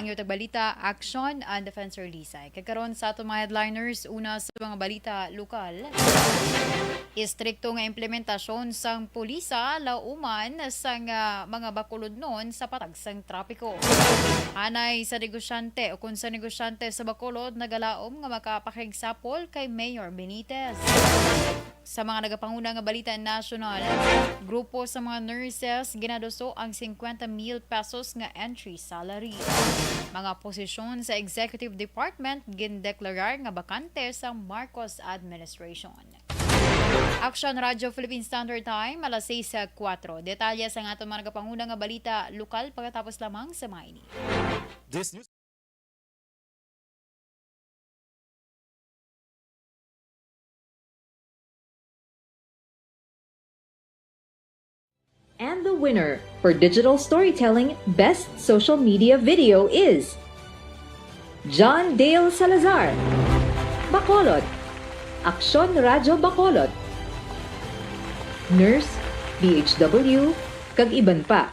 ang iyong balita, Aksyon and Defensor Lisay. Kagkaroon sa atong mga headliners, una sa mga balita lokal. Istrikto nga implementasyon sang pulisa lauman sang mga bakulod noon sa patag sang trapiko. Anay sa negosyante o kung sa negosyante sa bakulod nagalaom nga makapakigsapol kay Mayor Benitez. Sa mga nagapanguna nga balita national, grupo sa mga nurses ginadoso ang 50,000 pesos nga entry salary. Mga posisyon sa executive department gindeklarar nga bakante sa Marcos administration. Aksyon Radio Philippine Standard Time, alas 6:04. Detalye sa atong mga nagapanguna nga balita lokal pagkatapos lamang sa mga ini. This news And the winner for Digital Storytelling Best Social Media Video is John Dale Salazar, Bacolod, Aksyon Radio Bacolod, Nurse, BHW, kag iban pa.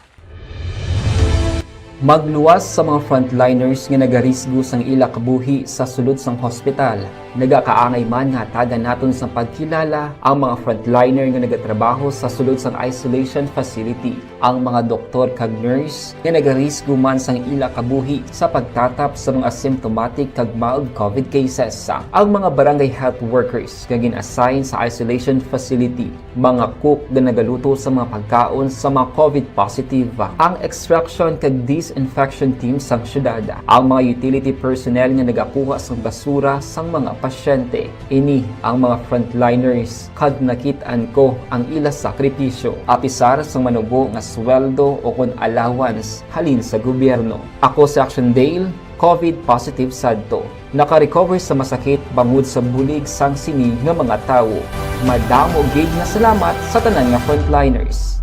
Magluwas sa mga frontliners nga nagarisgo sang ila kabuhi sa sulod sang hospital. Nagakaangay man nga tagan naton sa pagkilala ang mga frontliner nga nagatrabaho sa sulod sang isolation facility. Ang mga doktor kag nurse nga nagarisgo man sang ila kabuhi sa pagtatap sa mga symptomatic kag mild COVID cases. Ang mga barangay health workers nga gin-assign sa isolation facility, mga cook nga nagaluto sa mga pagkaon sa mga COVID positive, ang extraction kag disinfection team sang syudad, ang mga utility personnel nga nagakuha sang basura sang mga pasyente. Ini ang mga frontliners kad nakitaan ko ang ila sakripisyo apisar sang manubo nga sweldo o kun allowance halin sa gobyerno. Ako si Aksyon Dale, COVID positive sadto. Naka-recover sa masakit bangod sa bulig sang sini nga mga tawo. Madamo gid nga salamat sa tanan nga frontliners.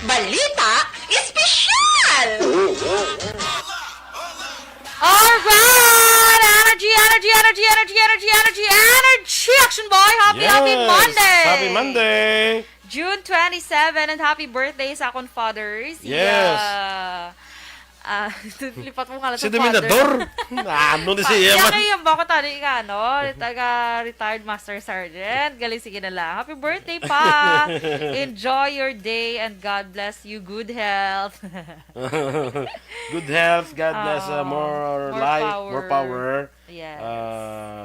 Balita Espesyal! Alright! Energy! Action boy! Happy Monday! Happy Monday! June 27 and happy birthday sa akong fathers. Yes. Lipat mo nga lang Si sa Dominador! Ano na siya Yan man? kayo ba ko tali ka, no? Retired Master Sergeant. Galing, sige na lang. Happy birthday pa! Enjoy your day and God bless you. Good health. Good health, God bless, more life, more power, Yes.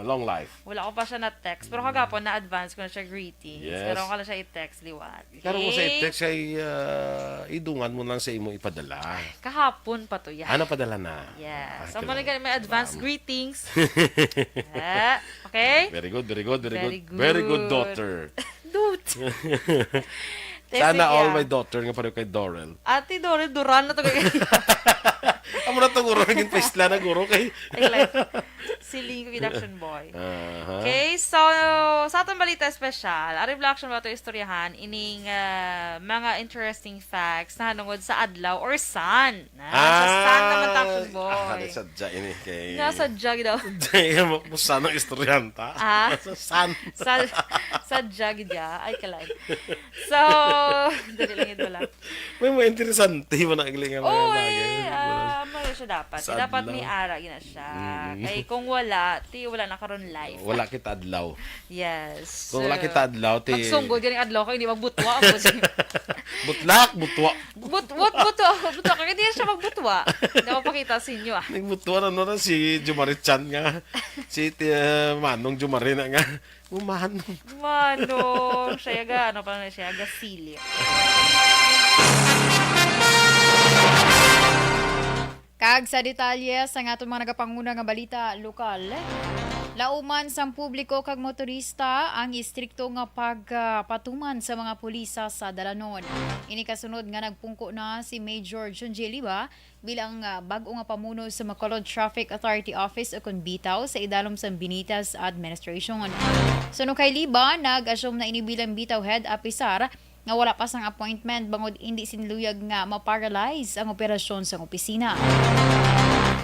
long life. Wala ko pa siya na-text. Pero kagapon, na-advance ko na siya greetings. Yes. Pero ako na siya i-text, liwat. Karo mo sa text ay idungan mo lang sa imo ipadala. Kahapon pa to yan. Ano padala na? Yes. So, kailangan. may advance greetings. Okay? Very good, very good, very, Very good. Very good good. daughter. Dude. Sana all my daughter nga pareho kay Dorel. Ate Dorel, Duran na to kayo. Amo na to guro naging paisla na guro kay. Siling ko Action Boy. Uh-huh. Okay, so sa atong balita special, ari action ba ito istoryahan ining mga interesting facts na hanungod sa adlaw or sun. Sa sun naman Action Boy. Sadya ini kay. Nasa jug daw. Dahil mo sana istoryanta. Sa san. sa jug dia. Ay kalay. So, dali lang ito lang. May mo interesante mo na iling mga bagay. Ano siya dapat? Sa Dapat adlaw. may ara gina siya. Kay kung wala, wala na karon life. Wala kita adlaw. Yes. Kung wala kita adlaw, magsunggol ganing adlaw kay hindi magbutwa. butlak, butwa. Butwa kay hindi siya magbutwa. Hindi ako pakita sa inyo ah. Nagbutwa na si Jumari Chan nga. Si Manong Jumari na nga. Manong. Manong. Siya ga, ano pa na siya? Gasilio. Kag sa detalye sa atong mga nagapanguna nga balita lokal. Lauman sang publiko kag motorista ang istrikto nga pagpatuman sa mga pulisa sa dalanon. Ini kasunod nga nagpungko na si Major John J. Liba bilang bag-o nga pamuno sa Bacolod Traffic Authority Office o kun bitaw sa idalom sa Benitez Administration. Suno kay Liba, nag-assume na ini bilang bitaw head apisar nga wala pa sang appointment bangod hindi sinluyag nga ma-paralyze ang operasyon sa opisina.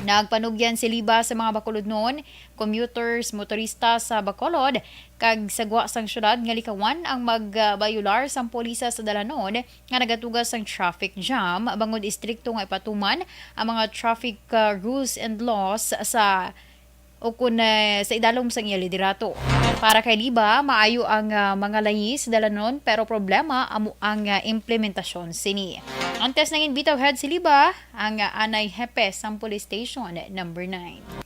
Nagpanugyan si Liba sa mga Bacolod noon, commuters, motorista sa Bacolod, kag sagwa sang syudad nga likawan ang magbayular sang polisa sa dalanon nga nagatugas sang traffic jam bangod istrikto nga ipatuman ang mga traffic rules and laws sa sa idalom sang iya liderato. Para kay Liba, maayo ang mga layi sa dalanon pero problema amo ang implementasyon sini. Antes nangin bitaw head si Liba ang anay hepe sang police station number 9.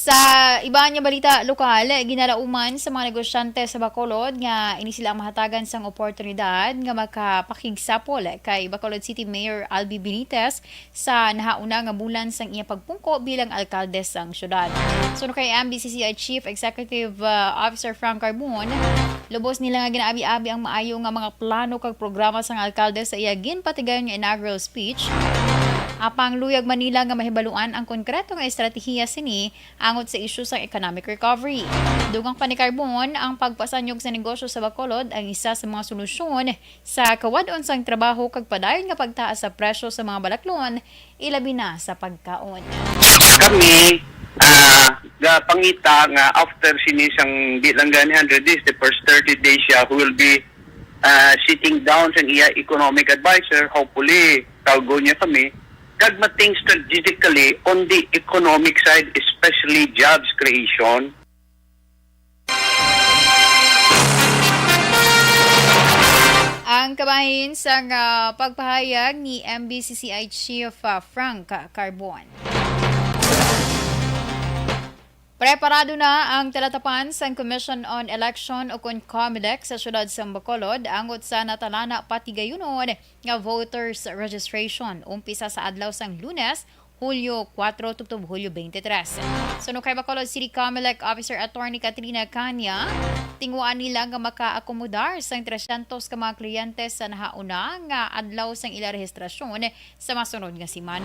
Sa iba niya balita lokal, ginalauman sa mga negosyante sa Bacolod nga ini sila mahatagan sang oportunidad nga makapakigsapol kay Bacolod City Mayor Albi Benitez sa nahauna nga bulan sang iya pagpungko bilang alkalde sang syudad. So kay MBCCI Chief Executive Officer Frank Carbon, lubos nila nga ginaabi-abi ang maayo nga mga plano kag programa sang alkalde sa iya ginpatigayon nga inaugural speech. Apang luyag Manila nga mahibaluan ang konkreto nga estratehiya sini angot sa isyu sa economic recovery. Dugang pa ni Carbon, ang pagpasanyog sa negosyo sa Bacolod ang isa sa mga solusyon sa kawadon sang trabaho kag padayon nga pagtaas sa presyo sa mga balaklon, ilabi na sa pagkaon. Kami pangita nga after sinisang di lang gani 100 days, the first 30 days siya will be sitting down sa iya economic advisor, hopefully tawgo niya kami kag mating strategically on the economic side, especially jobs creation. Ang kabahin sa pagpahayag ni MBCCI Chief Frank Carbon. Preparado na ang talatapan sa Commission on Election o COMELEC sa syudad sa Bacolod angot sa natalana pati gayunon nga voters registration umpisa sa adlaw sang Lunes, Hulyo 4 tubtob Hulyo 23. Suno kay Bacolod City COMELEC Officer Attorney Katrina Kanya, tinguan nila nga makaakomodar sang 300 ka mga kliyente sa nahauna nga adlaw sang ila rehistrasyon sa masunod nga semana.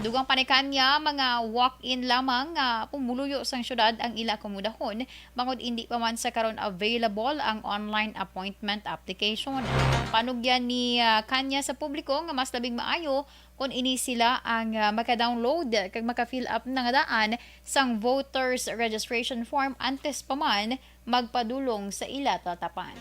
Dugang pa ni Kanya, mga walk-in lamang nga pumuluyo sang syudad ang ila akomodahon bangod hindi pa man sa karon available ang online appointment application. Panugyan ni Kanya sa publiko nga mas labing maayo kung ini sila ang maka-download kag maka-fill up ng daan sang voters registration form antes pa man magpadulong sa ila tatapan.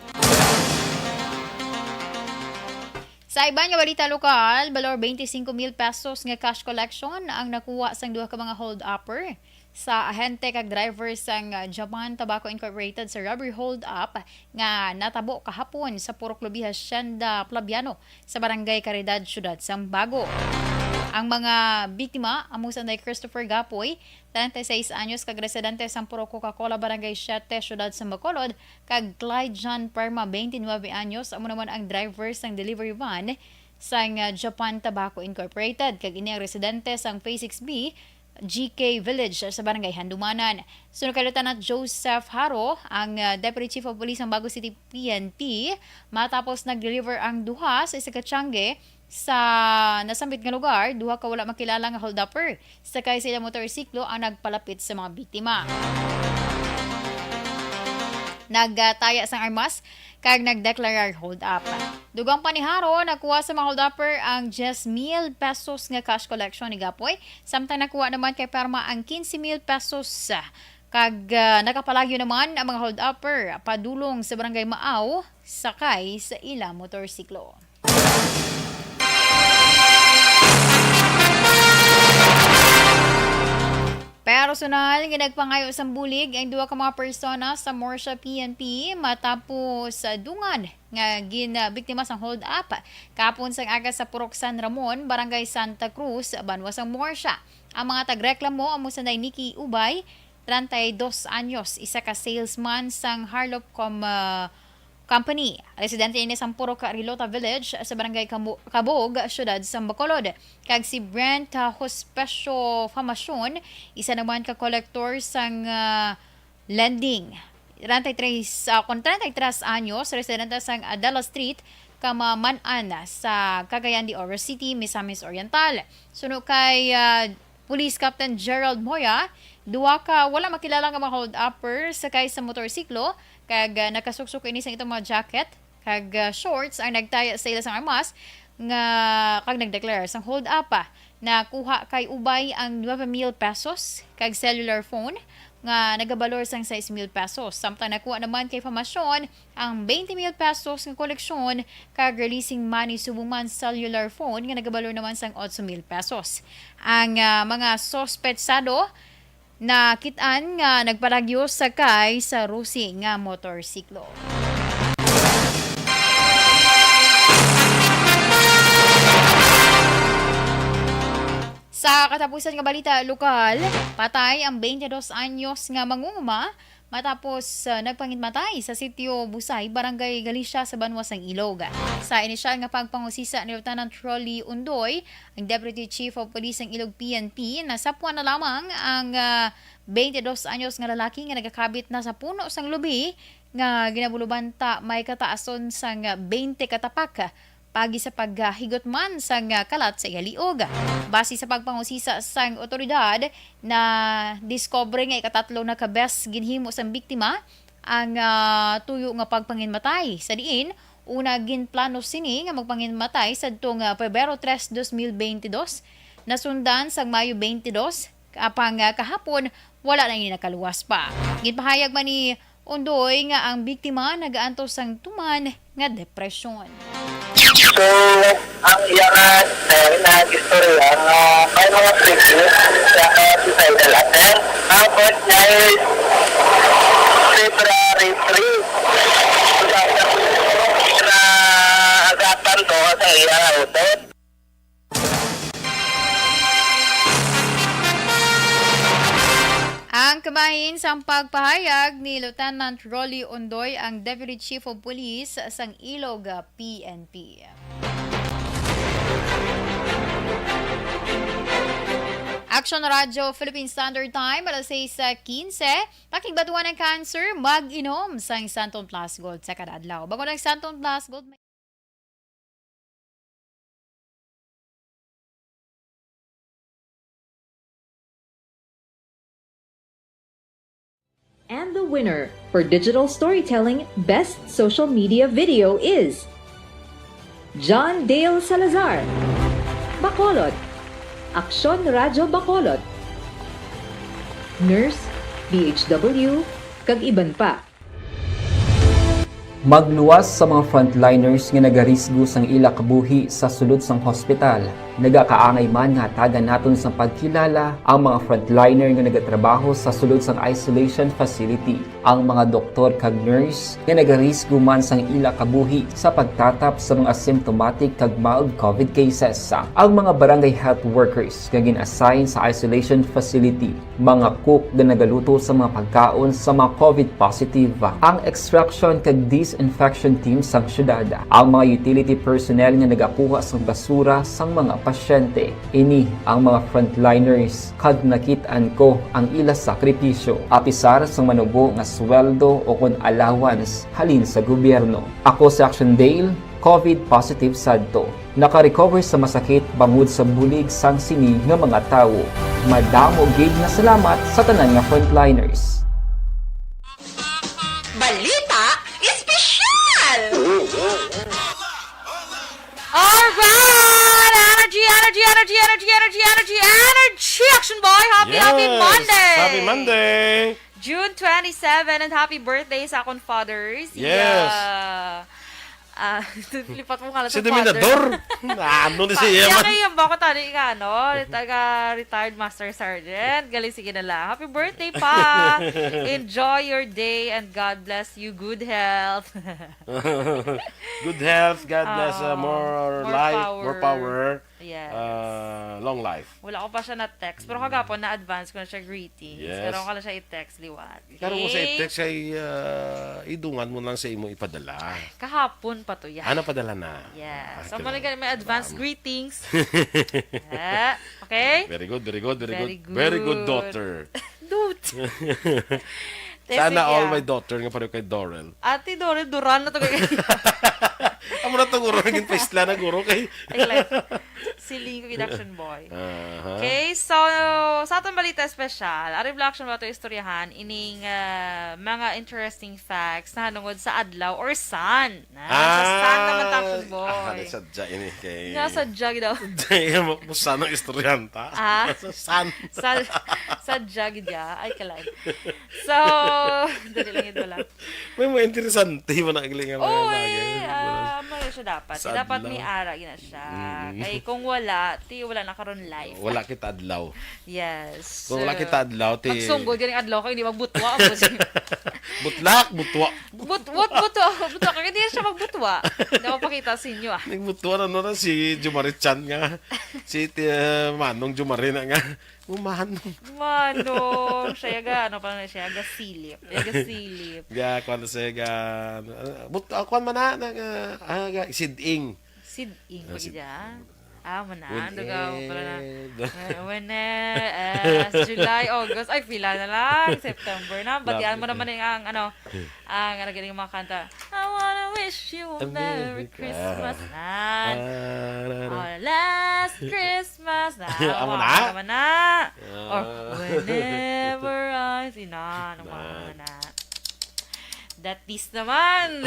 Sa iba nga balita lokal, balor 25,000 pesos nga cash collection ang nakuha sang duha ka mga hold-upper sa ahente kag driver sang Japan Tobacco Incorporated sa robbery hold-up nga natabo kahapon sa Purok Lobi Hacienda Plabiano sa Barangay Caridad, Syudad Sambago. Ang mga biktima amo sanday Christopher Gapoy, 36 anyos kag residente sa Purok Coca-Cola Barangay 7, Syudad sa Bacolod, kag Clyde John Perma, 29 anyos, amo naman ang driver sang delivery van sang Japan Tobacco Incorporated kag ini ang residente sang Phase 6B GK Village sa Barangay Handumanan. Sunod kay Lieutenant Joseph Haro, ang Deputy Chief of Police ng Bago City PNP, matapos nag-deliver ang duha sa isa ka tiyangge sa nasambit nga lugar, duha ka wala makilala nga hold-upper. Sakay sila motorsiklo ang nagpalapit sa mga biktima. Nagtaya sang armas kag nagdeklarar hold up. Dugang pa ni Haro, nakuha sa mga hold-upper ang 10,000 pesos nga cash collection ni Gapoy. Samtang nakuha naman kay Perma ang 15,000 pesos. Kag nakapalagyo naman ang mga hold-upper padulong sa Barangay Maaw sakay sa ila motorsiklo. Personal nga nagpangayo sa bulig ang duha ka mga persona sa Morsha PNP matapos dungan nga ginabiktima sang hold up kapon sang aga sa Purok San Ramon, Barangay Santa Cruz, Banwa sang Morsha. Ang mga tagreklamo amo sa Nikki Ubay, 32 anyos, isa ka salesman sang Harlop Company. Residente ini sa Purok Rilota Village sa Barangay Kabog, Syudad sa Bacolod. Kag si Brent Hospesio Famasyon, isa naman ka collector sang lending. 33 anyos, residente sang Adela Street, Kamamanan sa Cagayan de Oro City, Misamis Oriental. Suno kay Police Captain Gerald Moya, duwa ka wala makilala nga mga hold-upper sakay sa motorsiklo kag nakasuksok ini sa itong mga jacket kag shorts ang nagtaya sa ila sang armas nga kag nagdeclare sang hold up na kuha kay ubay ang 9,000 pesos kag cellular phone nga nagabalor sang 6,000 pesos. Samtang nakuha naman kay Famasyon ang 20,000 pesos nga koleksyon kag releasing money subuman cellular phone nga nagabalor naman sang 8,000 pesos. Ang mga sospetsado na kitaan nga nagpalagyo sakay sa rusi nga motorsiklo. Sa katapusan nga balita lokal, patay ang 22 anyos nga mangunguma matapos nagpangitmatay sa sitio Busay, Barangay Galicia sa Banwasang Ilog. Sa inisyal nga pagpangusisa ni Lieutenant Rolly Undoy, ang Deputy Chief of Police ng Ilog PNP, nasapwan na lamang ang 22 anyos nga lalaki nga nagakabit na sa puno sang lubi nga ginabulubanta may kataason sang 20 katapak pagi sa paghigot man sang kalat sa igaliog. Base sa pagpangusisa sang otoridad na discover nga ikatatlo na kabes ginhimo sang biktima ang tuyo nga pagpanginmatay. Sa diin, una ginplano sini nga magpanginmatay sadtong Pebrero 3, 2022, nasundan sang Mayo 22, apang kahapon wala na ini nakaluwas pa. Ginpahayag man ni Undoy nga ang biktima nagaantos sang tuman nga depresyon. So, ang iyangan nag-istorya kay mga previous sa suicidal attempt. Ang birth niya is February 3. Na agatan ko sa iyangan utot. Ang kamahin sa pagpahayag ni Lieutenant Rolly Undoy, ang Deputy Chief of Police sang Ilog PNP. Aksyon Radio Philippine Standard Time, alas 6:15. Pakigbatuan ng cancer, mag-inom sang Santon Plus Gold sa kada adlaw. Bago ng Santon Plus Gold, And the winner for Digital Storytelling Best Social Media Video is John Dale Salazar, Bacolod, Aksyon Radio Bacolod, Nurse, BHW, kag iban pa. Magluwas sa mga frontliners nga nagarisgo sang ila kabuhi sa sulod sang hospital. Nagakaangay man nga tagan naton sa pagkilala ang mga frontliner nga nagatrabaho sa sulod sang isolation facility. Ang mga doktor kag nurse nga nagarisgo man sang ila kabuhi sa pagtatap sa mga asymptomatic kag mild COVID cases. Ang mga barangay health workers nga gin-assign sa isolation facility, mga cook nga nagaluto sa mga pagkaon sa mga COVID positive, ang extraction kag disinfection team sang syudad, ang mga utility personnel nga nagakuha sang basura sang mga pasyente. Ini ang mga frontliners kag nakit-an ko ang ila sakripisyo apisar sang manubo nga sweldo o kun allowance halin sa gobyerno. Ako si Aksyon Dale, COVID positive sadto. Naka-recover sa masakit bangod sa bulig sang sini nga mga tawo. Madamo gid nga salamat sa tanan nga frontliners. Balita espesyal! alright! Energy, Action Boy! Happy Monday! Happy Monday! June 27 and happy birthday sa akong fathers. Yes. Lipat mo nga lang Si sa father. Dominador. Ano ni siya man? Yung bako tani ka, no? Retired Master Sergeant. Galing, sige na lang. Happy birthday, pa! Enjoy your day and God bless you. Good health. Good health, God bless, more life, power. more power, Yes. long life. Wala ko pa siya na-text. Pero kagapon, na-advance ko na siya greetings. Yes. Pero ko lang siya i-text, liwat. Okay? Pero mo sa text ay idungan mo lang sa imo ipadala. Kahapon pa to yan. Ano padala na? Yes. Ah, So, kailangan. may advance greetings. Okay? Very good, very good, very, Very good. Very good good. daughter. Dude. Sana Sige, all my daughter nga pareho kay Dorel. Ate Dore, Duran na to. Amo na to guro naging paisla na guro kay. Ay, like, siling ko Aksyon boy. Aha. Okay, so sa atong balita special, ari action ba ito istoryahan ining mga interesting facts na hanungod sa adlaw or sun. Sa sun naman ta Aksyon boy. Sadya ini kay. Nga sadya daw. Dahil mo sana istoryanta. Sa san. Sa jagya ay kalay. So, dali lang ito lang. May mo interesante mo na agling mga Oh, bagay. mga siya dapat. Sa Dapat adlaw. may ara gina siya. Kay kung wala, wala na karon live. Wala kita adlaw. Yes. Kung wala kita adlaw, Magsunggol ganing adlaw ko hindi magbutwa. butlak, butwa. Butwa kaya hindi siya magbutwa. Hindi ako pakita sa inyo ah. Nagbutwa na si Jumarichan nga. Si Manong Jumarina nga. Manong. Manong, siya ga, ano pa na siya, ga silip. Silip. Ga, kwan na siya ga. Kwan man na, ga, siding. Sid-ing Ah, pag sid- dyan. Mana, When dugaw pala na. Ed. July, August, ay pila na lang, September na. Batian mo naman ang galing mga kanta. I wanna wish you a Merry Christmas na. Our last Christmas na. Amo na? Naman na. Or whenever I see na. That is naman.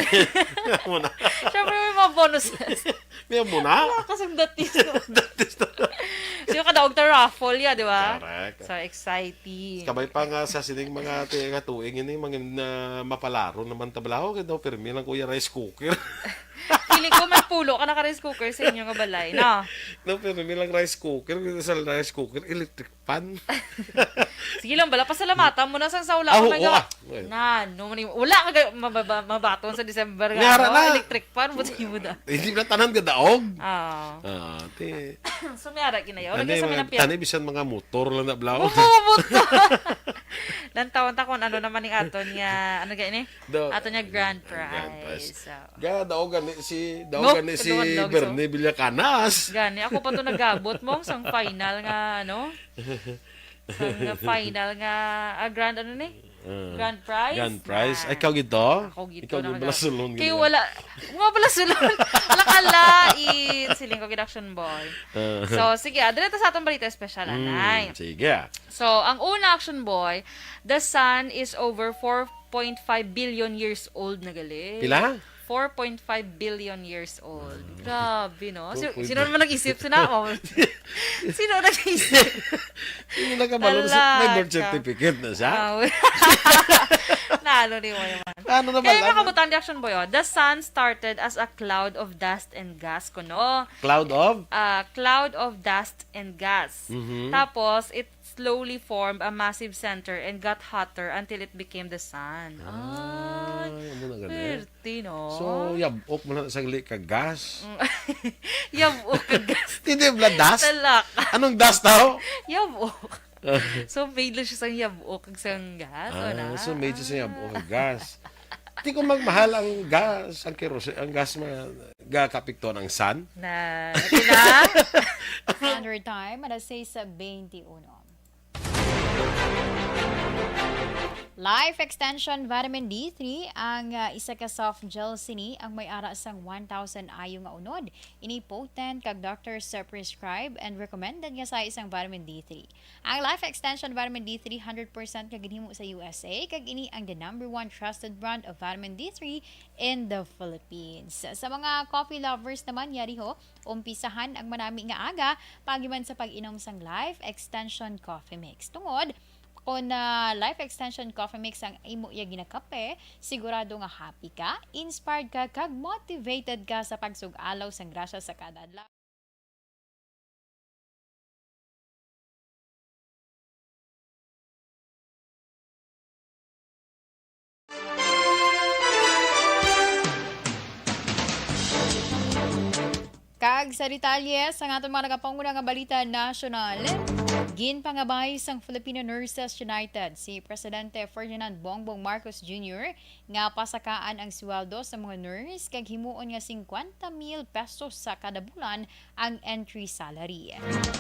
Muna. Siyempre may mga bonuses. May muna. Wala kasing that is naman. Sino ka daog na raffle ya, di ba? Correct. So exciting. Kabay pa nga sa sining mga katuing ini mga mapalaro naman tablaho kay daw permi lang kuya rice cooker. Feeling ko may pulo ka naka-rice cooker sa inyo nga balay, no? No permi lang rice cooker sa rice cooker electric pan. Sige lang, bala, pasalamatan mo na sa saula ko Oo, na, wala ka mabaton sa December nga, Nyara no? na. Electric pan, buti mo da. Hindi na tanan ka daog. Ah. Te. So, may ara kinayaw. Ano Lagyan sa mga minapyan. tanay bisan mga motor lang na blaw. Buto! Lantawan ta kung ano naman yung aton nga, ano ga ini? Aton nga grand prize. So, Ga daogan ni si No, daogan ni si kaduhan dog, Bernie Villakanas. gani, ako pa to nagabot mong sang final nga, ano? Sang final nga, grand ano ni? Grand prize? Grand prize. Ay, ikaw gito? Ako gito Ikaw na yung balasulon. Kaya wala, mga balasulon. Wala kalain. Siling ko Aksyon boy. So, sige, adreta sa atong balita special, anay. Sige. So, ang una Aksyon boy, the sun is over 4.5 billion years old na gali. Pila? 4.5 billion years old. Grabe, no? Sino naman nag-isip? Sino nag-isip? Hindi nakabalo na may birth certificate na siya. Nalo ni mo naman. Ano naman? Kaya makabutan di Aksyon boy, the sun started as a cloud of dust and gas ko, no? Cloud of? Cloud of dust and gas. Mhm. Tapos, it slowly formed a massive center and got hotter until it became the sun. Ay, ano na ganun? Swerte, no? So, yabok mo na sa gali ka gas. Yabok ka gas. Hindi, blood dust? Talak. Anong dust daw? Yabok. So, made lang siya sa yabok kag sang gas, o na? So, medyo sa yabok ang gas. Hindi ko magmahal ang gas, ang kerosene, ang gas gakapikto ng sun. Na, ito na. Standard time, alas 6:21. Life Extension Vitamin D3 ang isa ka soft gel sini ang may ara sang 1,000 ayo nga unod. Ini potent kag doctors sa prescribe and recommended nga sa isang vitamin D3. Ang Life Extension Vitamin D3 100% kag ginhimo sa USA kag ini ang the #1 trusted brand of vitamin D3 in the Philippines. Sa mga coffee lovers naman yari ho, umpisahan ang manami nga aga pagiman sa pag-inom sang Life Extension Coffee Mix. Tungod kung Life Extension Coffee Mix ang imo iya ginakape, sigurado nga happy ka, inspired ka, kag motivated ka sa pagsug-alaw sang grasya sa kada adlaw. Kag sa detalye sa atong mga nagapanguna nga balita nasyonal, ginpangabay sang Filipino Nurses United si Presidente Ferdinand Bongbong Marcos Jr. nga pasakaan ang sweldo sa mga nurse kag himuon nga 50,000 pesos sa kada bulan ang entry salary.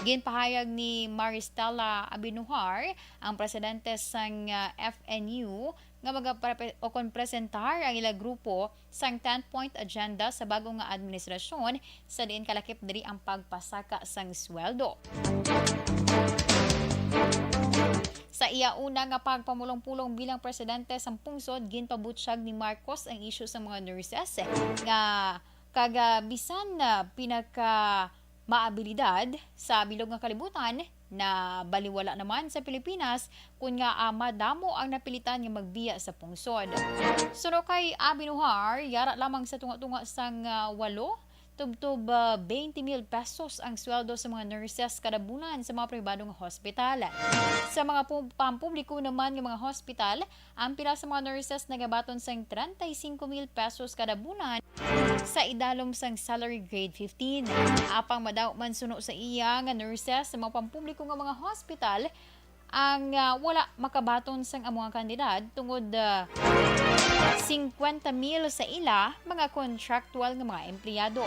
Ginpahayag ni Maristela Abinuhar, ang presidente sang FNU, nga presentar ang ilang grupo sang 10-point agenda sa bagong nga administrasyon sa diin kalakip diri ang pagpasaka sang sweldo. Sa iya una nga pagpamulong-pulong bilang presidente sa pungsod, ginpabutyag ni Marcos ang isyu sa mga nurses nga kagabisan na pinaka maabilidad sa bilog nga kalibutan na baliwala naman sa Pilipinas kung nga madamo ang napilitan nga magbiya sa pungsod. Suno kay Abinuhar, yara lamang sa tunga-tunga sang 8 tubtob 20,000 pesos ang sweldo sa mga nurses kada bulan sa mga pribadong hospital. Sa mga pampubliko naman ng mga hospital, ang pila sa mga nurses nagabaton sang 35,000 pesos kada bulan sa idalom sang salary grade 15. Apang madaw man suno sa iya nga nurses sa mga pampubliko nga mga hospital ang wala makabaton sang among kandidat tungod 50,000 sa ila mga contractual nga mga empleyado.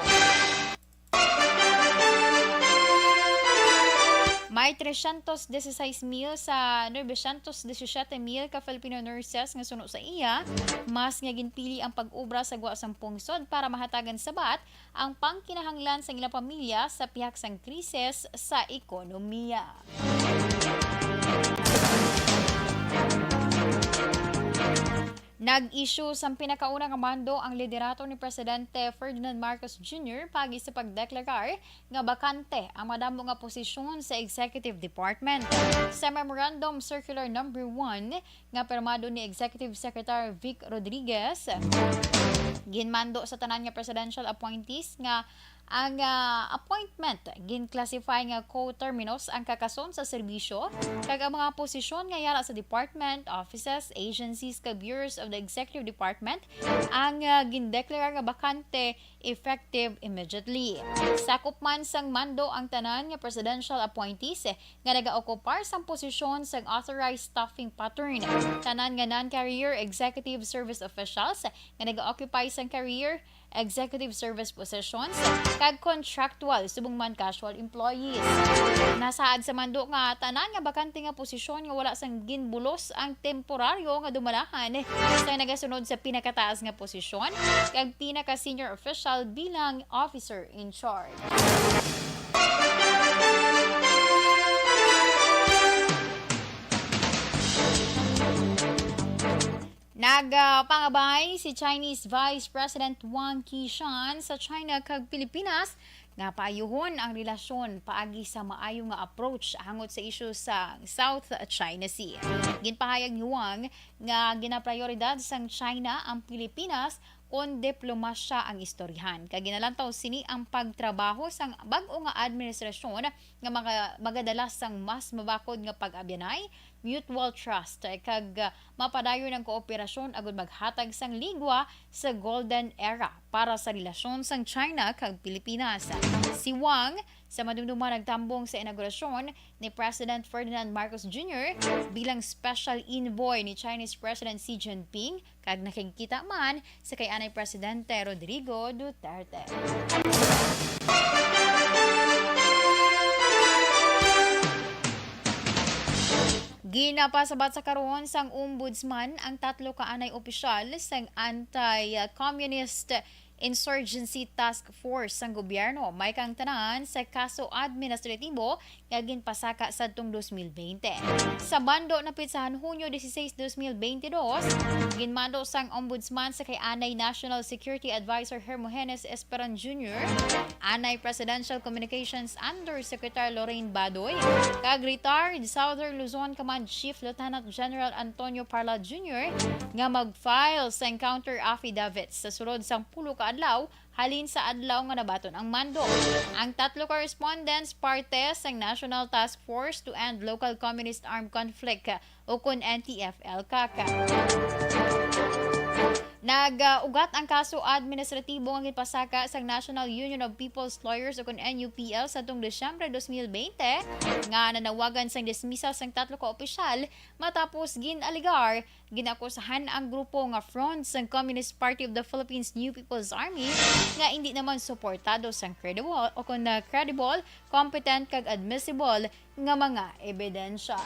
May 316,000 sa 917,000 ka Filipino nurses nga suno sa iya, mas nga ginpili ang pag-obra sa guwa sang pungsod para mahatagan sabat ang pangkinahanglan sa ilang pamilya sa pihak sang krisis sa ekonomiya. Nag-issue sa pinakaunang mando ang liderato ni Presidente Ferdinand Marcos Jr. pagi sa pagdeklarar nga bakante ang madamo nga posisyon sa Executive Department. Sa Memorandum Circular No. 1 nga pirmado ni Executive Secretary Vic Rodriguez, ginmando sa tanan nga presidential appointees nga ang appointment gin-classify nga co-terminus ang kakason sa serbisyo kag ang mga posisyon nga yara sa department, offices, agencies kag bureaus of the executive department ang gindeklara nga bakante effective immediately. Sakop man sang mando ang tanan nga presidential appointees nga nagaokupar sang posisyon sang authorized staffing pattern. Tanan nga non-career executive service officials nga nagaoccupy sang career executive service positions kag contractual subong man casual employees. Nasaad sa mando nga tanan nga bakante nga posisyon nga wala sang ginbulos ang temporaryo nga dumalahan sa nagasunod sa pinakataas nga posisyon kag pinaka senior official bilang officer in charge. Nagpangabay si Chinese Vice President Wang Qishan sa China kag Pilipinas nga paayuhon ang relasyon paagi sa maayo nga approach hangot sa isyu sa South China Sea. Ginpahayag ni Wang nga ginaprioridad sang China ang Pilipinas kon diplomasya ang istoryahan. Kag ginalantaw sini ang pagtrabaho sang bag-o nga administrasyon nga magadala sang mas mabakod nga pag-abyanay, mutual trust kag mapadayon ang kooperasyon agud maghatag sang ligwa sa golden era para sa relasyon sang China kag Pilipinas. Si Wang sa madumduman nagtambong sa inaugurasyon ni President Ferdinand Marcos Jr. bilang special envoy ni Chinese President Xi Jinping kag nakikita man sa kay anay Presidente Rodrigo Duterte. Ginapasabat sa karon sang ombudsman ang 3 ka anay opisyal sang anti-communist Insurgency Task Force sang gobyerno may kang tanan sa kaso administratibo nga ginpasaka sadtong 2020. Sa bando napit sa Hunyo 16, 2022, ginmando sang ombudsman sa kay anay National Security Advisor Hermogenes Esperan Jr., anay Presidential Communications Undersecretary Lorraine Badoy, kag retired Southern Luzon Command Chief Lieutenant General Antonio Parla Jr. nga mag-file sa counter affidavits sa sulod sang 10 ka adlaw halin sa adlaw nga nabaton ang mando. Ang 3 correspondents parte sa National Task Force to End Local Communist Armed Conflict o kun NTF-ELCAC. Nag-ugat ang kaso administratibo nga gipasaka sa National Union of People's Lawyers o kun NUPL sa tong Desyembre 2020 nga nanawagan sang dismisa sang 3 ka opisyal matapos ginaligar ginakusahan ang grupo nga Front sang Communist Party of the Philippines New People's Army nga hindi naman suportado sang credible o kun credible, competent kag admissible nga mga ebidensya.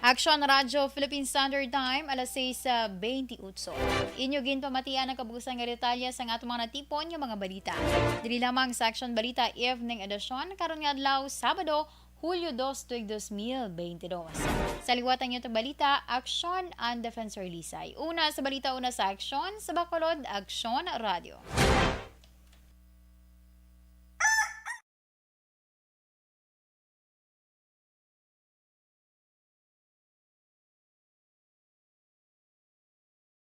Aksyon Radyo Philippine Standard Time, alas 6:28. Inyo ginpamatian ang kabugusan nga detalye sa atong mga natipon nga mga balita. Dili lamang sa Aksyon Balita Evening Edition karon nga adlaw Sabado, Hulyo 2, 2022. Sa liwatan nyo balita, Aksyon and Defensor Lisay. Una sa balita, una sa Aksyon, sa Bacolod, Aksyon Radio.